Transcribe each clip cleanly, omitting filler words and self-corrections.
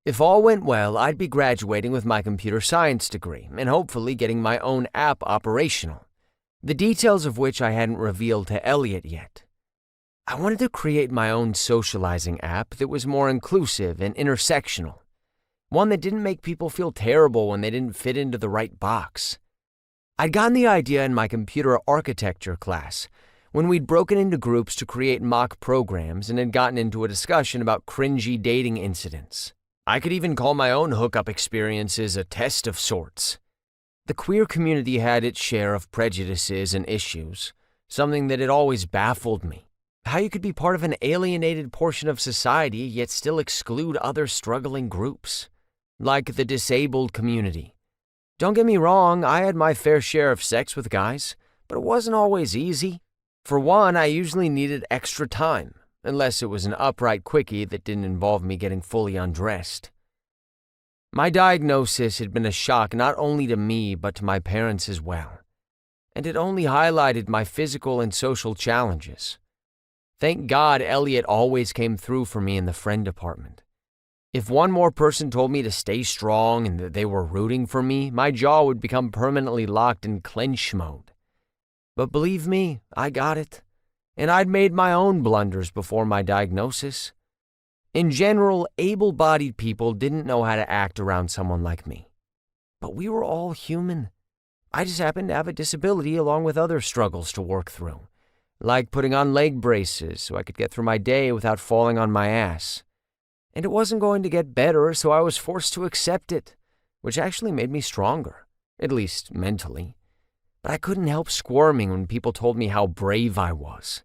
If all went well, I'd be graduating with my computer science degree and hopefully getting my own app operational, the details of which I hadn't revealed to Elliot yet. I wanted to create my own socializing app that was more inclusive and intersectional, one that didn't make people feel terrible when they didn't fit into the right box. I'd gotten the idea in my computer architecture class when we'd broken into groups to create mock programs and had gotten into a discussion about cringy dating incidents. I could even call my own hookup experiences a test of sorts. The queer community had its share of prejudices and issues, something that had always baffled me. How you could be part of an alienated portion of society yet still exclude other struggling groups, like the disabled community. Don't get me wrong, I had my fair share of sex with guys, but it wasn't always easy. For one, I usually needed extra time, unless it was an upright quickie that didn't involve me getting fully undressed. My diagnosis had been a shock not only to me but to my parents as well, and it only highlighted my physical and social challenges. Thank God Elliot always came through for me in the friend department. If one more person told me to stay strong and that they were rooting for me, my jaw would become permanently locked in clench mode. But believe me, I got it. And I'd made my own blunders before my diagnosis. In general, able-bodied people didn't know how to act around someone like me. But we were all human. I just happened to have a disability along with other struggles to work through, like putting on leg braces so I could get through my day without falling on my ass. And it wasn't going to get better, so I was forced to accept it, which actually made me stronger, at least mentally. But I couldn't help squirming when people told me how brave I was.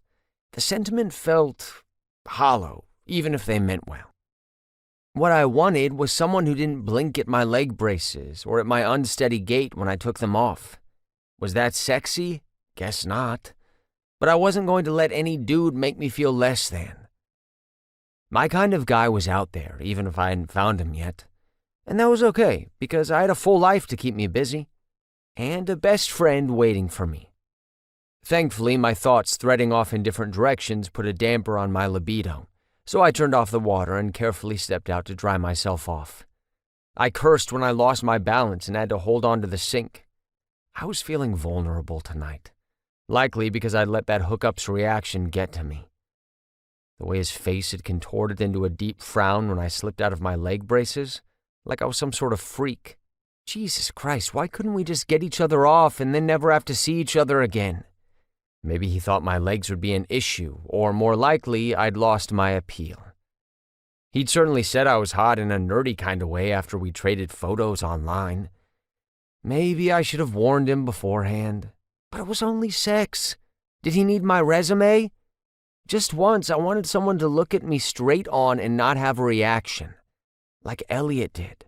The sentiment felt hollow, even if they meant well. What I wanted was someone who didn't blink at my leg braces or at my unsteady gait when I took them off. Was that sexy? Guess not. But I wasn't going to let any dude make me feel less than. My kind of guy was out there, even if I hadn't found him yet. And that was okay, because I had a full life to keep me busy, and a best friend waiting for me. Thankfully, my thoughts threading off in different directions put a damper on my libido, so I turned off the water and carefully stepped out to dry myself off. I cursed when I lost my balance and had to hold on to the sink. I was feeling vulnerable tonight, likely because I'd let that hookup's reaction get to me. The way his face had contorted into a deep frown when I slipped out of my leg braces, like I was some sort of freak. Jesus Christ, why couldn't we just get each other off and then never have to see each other again? Maybe he thought my legs would be an issue, or more likely, I'd lost my appeal. He'd certainly said I was hot in a nerdy kind of way after we traded photos online. Maybe I should have warned him beforehand. But it was only sex. Did he need my resume? Just once, I wanted someone to look at me straight on and not have a reaction, like Elliot did.